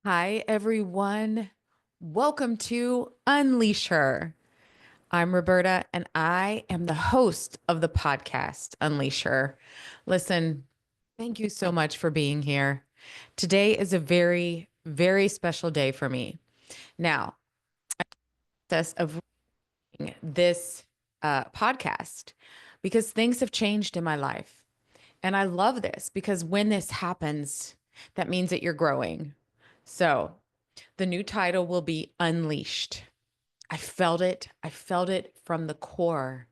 Hi, everyone. Welcome to Unleash Her. I'm Roberta, and I am the host of the podcast, Unleash Her. Listen, thank you so much for being here. Today is a very, very special day for me. Now, process of this podcast because things have changed in my life. And I love this because when this happens, that means that you're growing. So, the new title will be Unleashed. I felt it. I felt it from the core.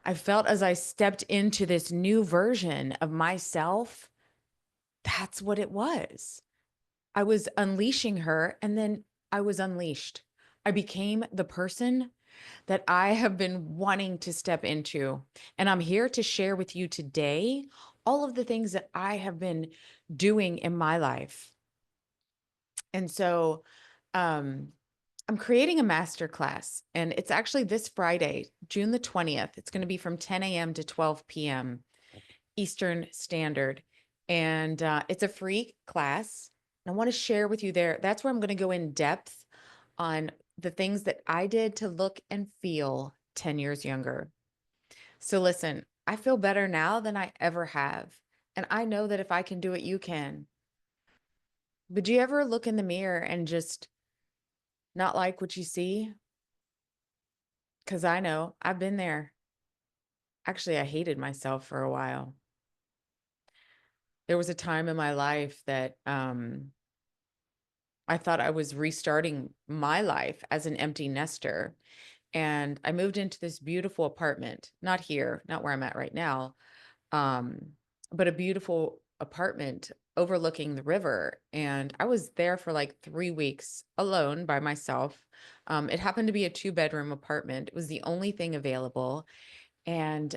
I felt as I stepped into this new version of myself, that's what it was. I was unleashing her and then I was unleashed. I became the person that I have been wanting to step into. And I'm here to share with you today all of the things that I have been doing in my life. And so, um, I'm creating a masterclass, and it's actually this Friday, June the 20th. It's going to be from 10 a.m. to 12 p.m. Eastern Standard. And it's a free class. And I want to share with you there. That's where I'm going to go in depth on the things that I did to look and feel 10 years younger. So, listen, I feel better now than I ever have. And I know that if I can do it, you can. Would you ever look in the mirror and just not like what you see? Because I know I've been there. Actually, I hated myself for a while. There was a time in my life that I thought I was restarting my life as an empty nester. And I moved into this beautiful apartment, not here, not where I'm at right now, um, but a beautiful apartment overlooking the river. And I was there for like 3 weeks alone by myself. It happened to be a two-bedroom apartment. It was the only thing available. And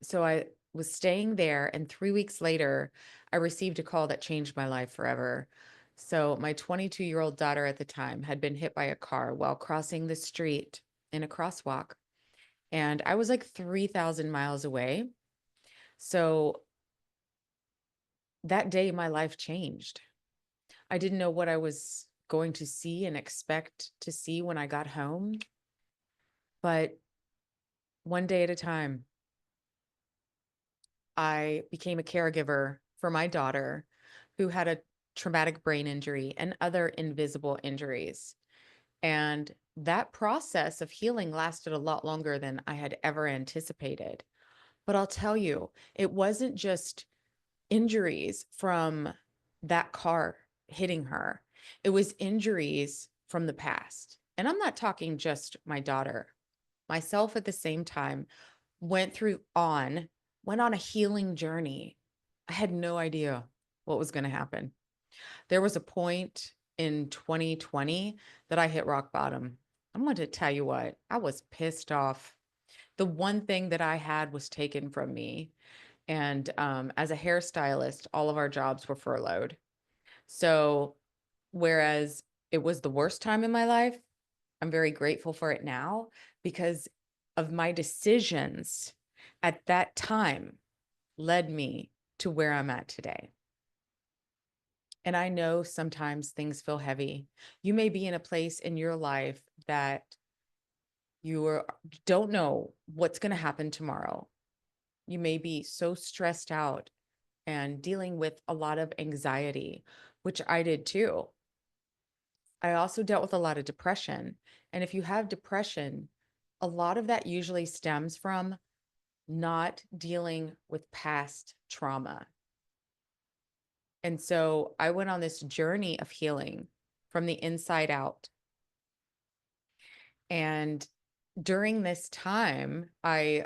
so I was staying there, and 3 weeks later, I received a call that changed my life forever. So my 22-year-old daughter at the time had been hit by a car while crossing the street in a crosswalk, and I was like 3,000 miles away. So that day, my life changed. I didn't know what I was going to see and expect to see when I got home, but one day at a time, I became a caregiver for my daughter who had a traumatic brain injury and other invisible injuries. And that process of healing lasted a lot longer than I had ever anticipated. But I'll tell you, it wasn't just injuries from that car hitting her, it was injuries from the past. And I'm not talking just my daughter, myself at the same time went through on went on a healing journey. I had no idea what was going to happen. There was a point in 2020 that I hit rock bottom. I'm going to tell you what, I was pissed off. The one thing that I had was taken from me. And as a hairstylist, all of our jobs were furloughed. So, whereas it was the worst time in my life, I'm very grateful for it now because of my decisions at that time led me to where I'm at today. And I know sometimes things feel heavy. You may be in a place in your life that don't know what's going to happen tomorrow. You may be so stressed out and dealing with a lot of anxiety, which I did too. I also dealt with a lot of depression. And if you have depression, a lot of that usually stems from not dealing with past trauma. And so I went on this journey of healing from the inside out. And during this time, I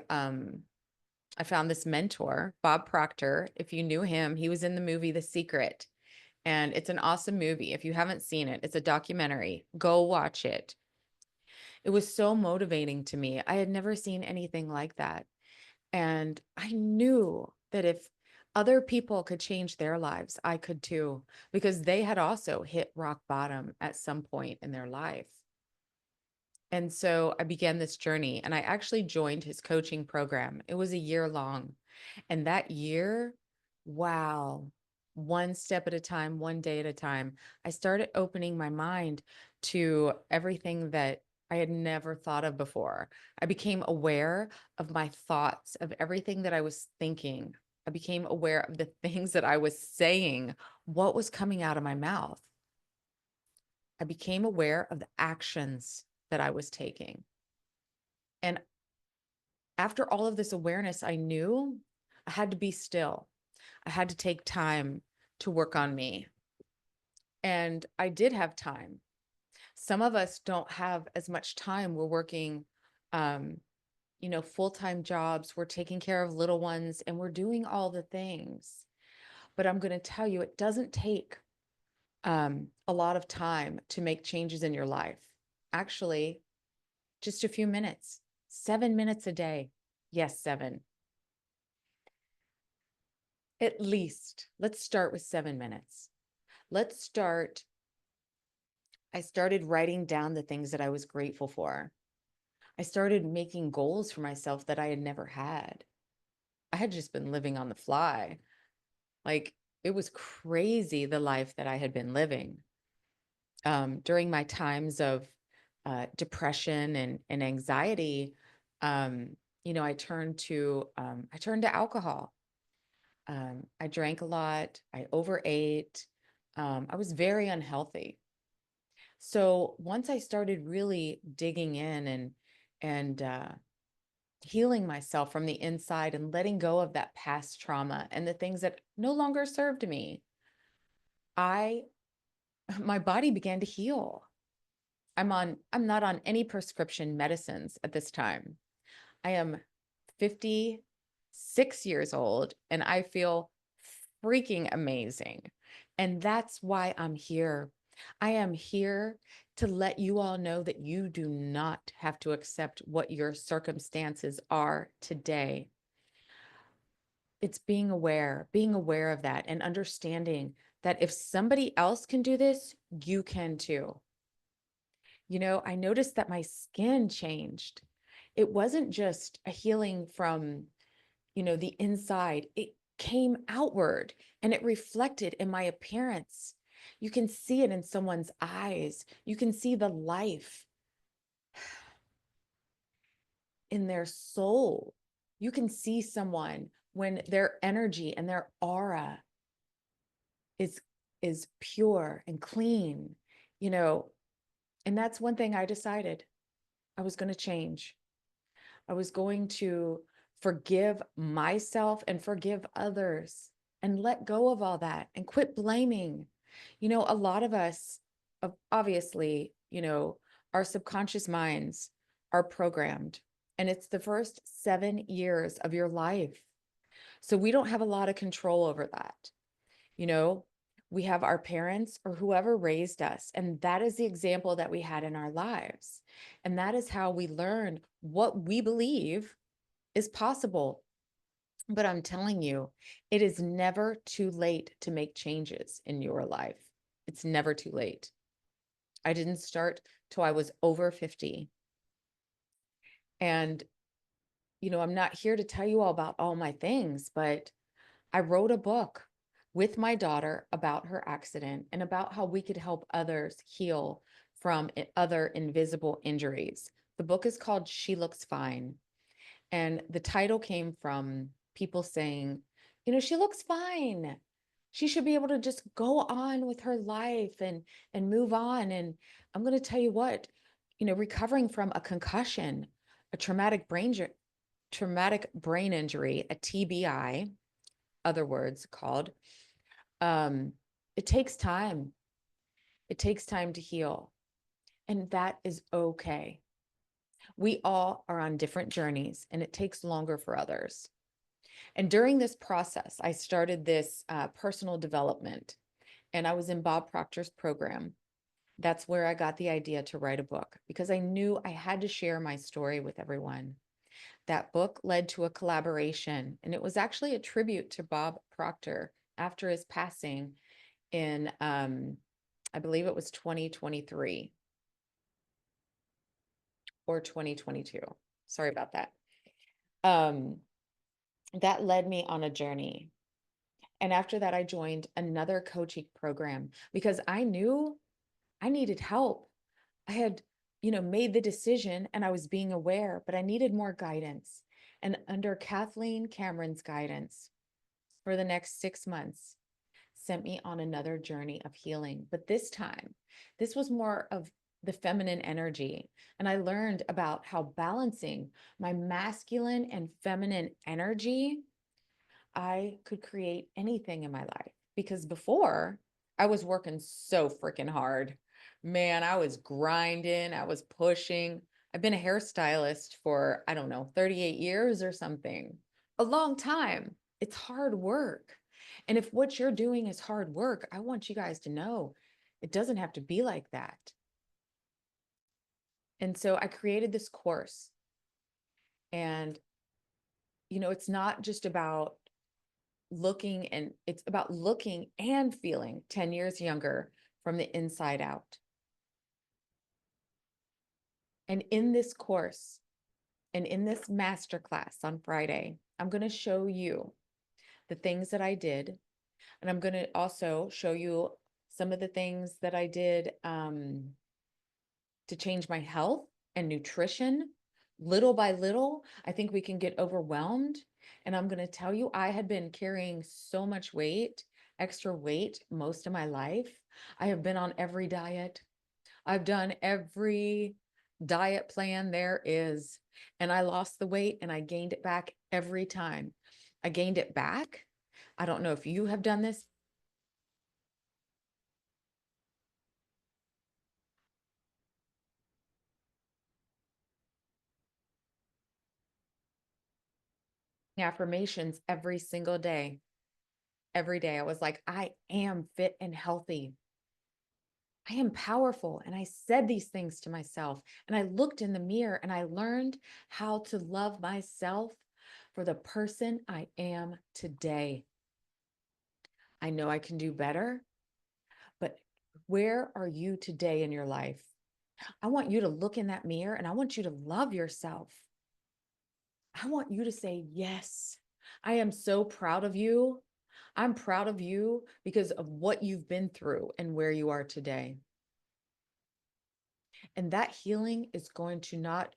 found this mentor, Bob Proctor. If you knew him, he was in the movie The Secret. And it's an awesome movie. If you haven't seen it, it's a documentary. Go watch it. It was so motivating to me. I had never seen anything like that. And I knew that if other people could change their lives, I could too, because they had also hit rock bottom at some point in their life. And so I began this journey and I actually joined his coaching program. It was a year long. And that year, wow, one step at a time, one day at a time. I started opening my mind to everything that I had never thought of before. I became aware of my thoughts, of everything that I was thinking. I became aware of the things that I was saying, what was coming out of my mouth. I became aware of the actions that I was taking. And after all of this awareness, I knew I had to be still. I had to take time to work on me. And I did have time. Some of us don't have as much time. We're working, um, full-time jobs. We're taking care of little ones and we're doing all the things. But I'm going to tell you, it doesn't take a lot of time to make changes in your life. Actually, just a few minutes, 7 minutes a day. Yes, 7. At least. Let's start with 7 minutes. Let's start. I started writing down the things that I was grateful for. I started making goals for myself that I had never had. I had just been living on the fly. Like it was crazy the life that I had been living. During my times of depression and anxiety, I turned to alcohol. I drank a lot. I overate. I was very unhealthy. So once I started really digging in and healing myself from the inside and letting go of that past trauma and the things that no longer served me, I my body began to heal. I'm not on any prescription medicines at this time. I am 56 years old and I feel freaking amazing. And that's why I'm here. I am here to let you all know that you do not have to accept what your circumstances are today. It's being aware of that and understanding that if somebody else can do this, you can too. I noticed that my skin changed. It wasn't just a healing from, the inside. It came outward and it reflected in my appearance. You can see it in someone's eyes. You can see the life in their soul. You can see someone when their energy and their aura is is pure and clean, you know. And that's one thing I decided I was going to change. I was going to forgive myself and forgive others and let go of all that and quit blaming. A lot of us, obviously, our subconscious minds are programmed, and it's the first 7 years of your life. So we don't have a lot of control over that. You know, we have our parents or whoever raised us, and that is the example that we had in our lives. And that is how we learn what we believe is possible. But I'm telling you, it is never too late to make changes in your life. It's never too late. I didn't start till I was over 50. And, I'm not here to tell you all about all my things, but I wrote a book with my daughter about her accident and about how we could help others heal from other invisible injuries. The book is called She Looks Fine. And the title came from people saying, she looks fine. She should be able to just go on with her life and move on. And I'm going to tell you what, recovering from a concussion, a traumatic brain injury, a TBI, other words called, um, it takes time. It takes time to heal. And that is okay. We all are on different journeys and it takes longer for others. And during this process, I started this personal development and I was in Bob Proctor's program. That's where I got the idea to write a book because I knew I had to share my story with everyone. That book led to a collaboration, and it was actually a tribute to Bob Proctor after his passing in, I believe it was 2023 or 2022. Sorry about that. Um, that led me on a journey. And after that, I joined another coaching program because I knew I needed help. I had, made the decision and I was being aware, but I needed more guidance. And under Kathleen Cameron's guidance for the next 6 months, sent me on another journey of healing. But this time, this was more of the feminine energy. And I learned about how balancing my masculine and feminine energy, I could create anything in my life. Because before, I was working so freaking hard. Man, I was grinding, I was pushing. I've been a hairstylist for, I don't know, 38 years or something. A long time. It's hard work. And if what you're doing is hard work, I want you guys to know it doesn't have to be like that. And so I created this course. And, it's not just about looking, and it's about looking and feeling 10 years younger from the inside out. And in this course and in this masterclass on Friday, I'm going to show you the things that I did. And I'm going to also show you some of the things that I did to change my health and nutrition. Little by little, I think we can get overwhelmed. And I'm going to tell you, I had been carrying so much weight, extra weight, most of my life. I have been on every diet. I've done every diet plan there is. And I lost the weight and I gained it back every time. I gained it back. I don't know if you have done this. Affirmations every single day. Every day I was like, I am fit and healthy. I am powerful. And I said these things to myself. And I looked in the mirror and I learned how to love myself for the person I am today. I know I can do better, but where are you today in your life? I want you to look in that mirror and I want you to love yourself. I want you to say, yes, I am so proud of you. I'm proud of you because of what you've been through and where you are today. And that healing is going to not.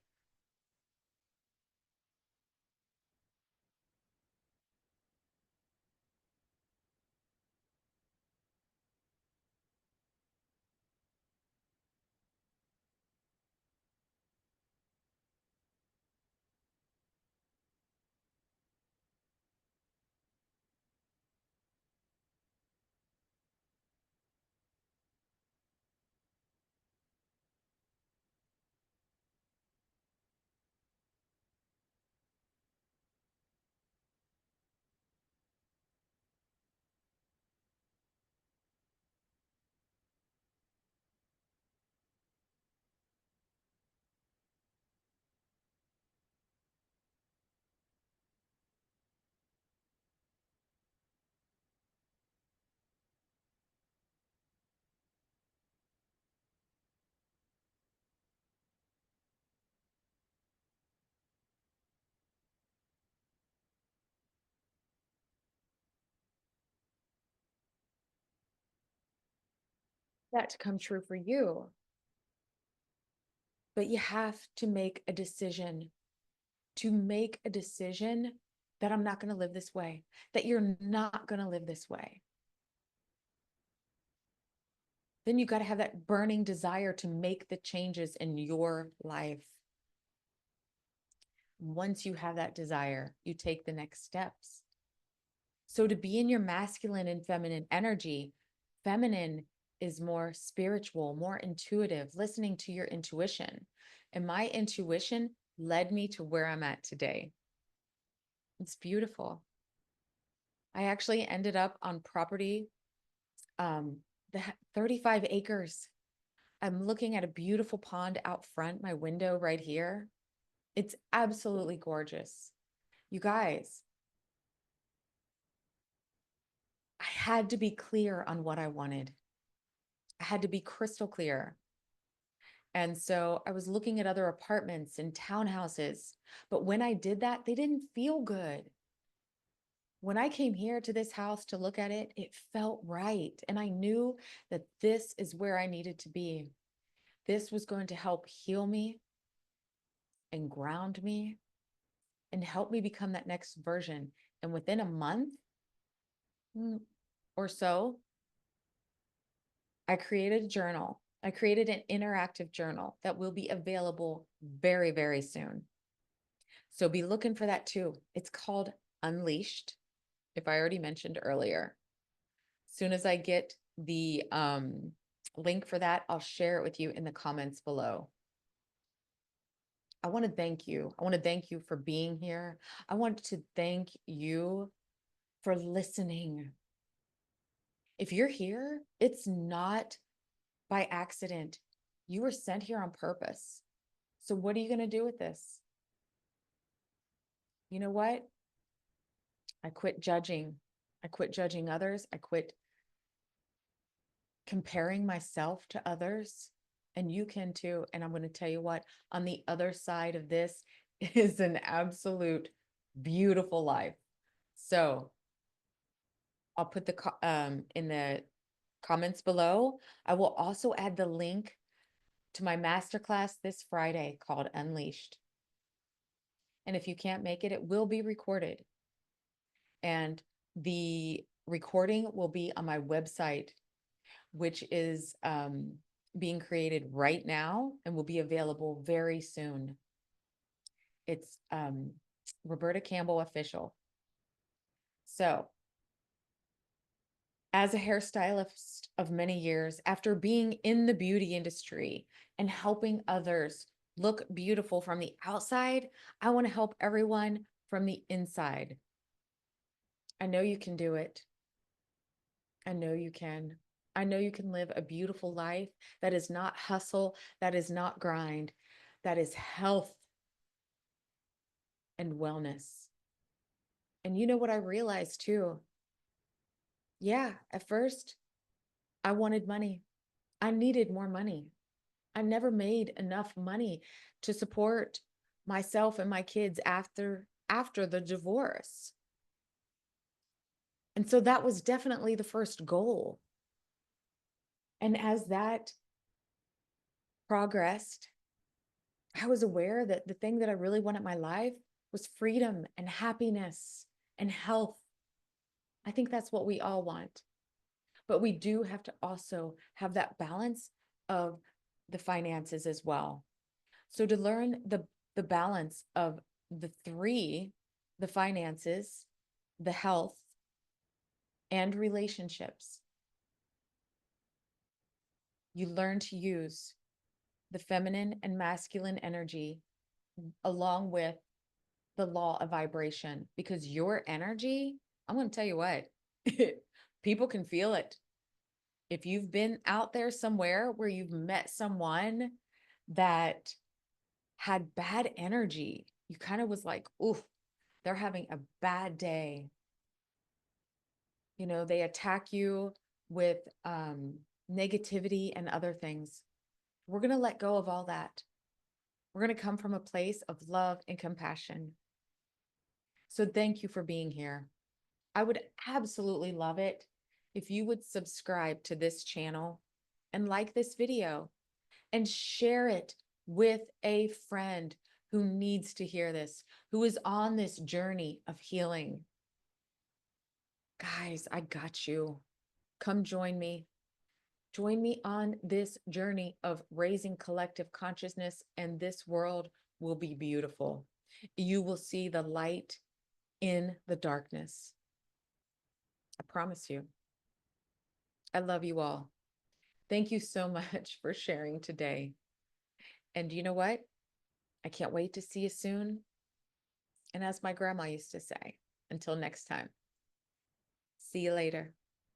That to come true for you. But you have to make a decision, that I'm not going to live this way, that you're not going to live this way. Then you got to have that burning desire to make the changes in your life. Once you have that desire, you take the next steps. So to be in your masculine and feminine energy, feminine is more spiritual, more intuitive, listening to your intuition. And my intuition led me to where I'm at today. It's beautiful. I actually ended up on property, um, the 35 acres. I'm looking at a beautiful pond out front, my window right here. It's absolutely gorgeous. You guys, I had to be clear on what I wanted. I had to be crystal clear. And so I was looking at other apartments and townhouses. But when I did that, they didn't feel good. When I came here to this house to look at it, it felt right. And I knew that this is where I needed to be. This was going to help heal me and ground me and help me become that next version. And within a month or so, I created a journal. I created an interactive journal that will be available very, very soon. So be looking for that too. It's called Unleashed, if I already mentioned earlier. As soon as I get the link for that, I'll share it with you in the comments below. I want to thank you. I want to thank you for being here. I want to thank you for listening. If you're here, it's not by accident. You were sent here on purpose. So what are you going to do with this? You know what? I quit judging. I quit judging others. I quit comparing myself to others. And you can too. And I'm going to tell you what, on the other side of this is an absolute beautiful life. So I'll put the in the comments below. I will also add the link to my masterclass this Friday called Unleashed. And if you can't make it, it will be recorded. And the recording will be on my website, which is being created right now and will be available very soon. It's Roberta Campbell Official. So, as a hairstylist of many years, after being in the beauty industry and helping others look beautiful from the outside, I want to help everyone from the inside. I know you can do it. I know you can. I know you can live a beautiful life that is not hustle, that is not grind, that is health and wellness. And you know what I realized too? Yeah, at first I wanted money. I needed more money. I never made enough money to support myself and my kids after the divorce. And so that was definitely the first goal. And as that progressed, I was aware that the thing that I really wanted in my life was freedom and happiness and health. I think that's what we all want. But we do have to also have that balance of the finances as well. So to learn the balance of the three, the finances, the health, and relationships, you learn to use the feminine and masculine energy along with the law of vibration, because your energy, I'm going to tell you what, people can feel it. If you've been out there somewhere where you've met someone that had bad energy, you kind of was like, oof, they're having a bad day. You know, they attack you with negativity and other things. We're going to let go of all that. We're going to come from a place of love and compassion. So thank you for being here. I would absolutely love it if you would subscribe to this channel and like this video and share it with a friend who needs to hear this, who is on this journey of healing. Guys, I got you. Come join me. Join me on this journey of raising collective consciousness, and this world will be beautiful. You will see the light in the darkness. I promise you. I love you all. Thank you so much for sharing today. And you know what? I can't wait to see you soon. And as my grandma used to say, until next time, see you later.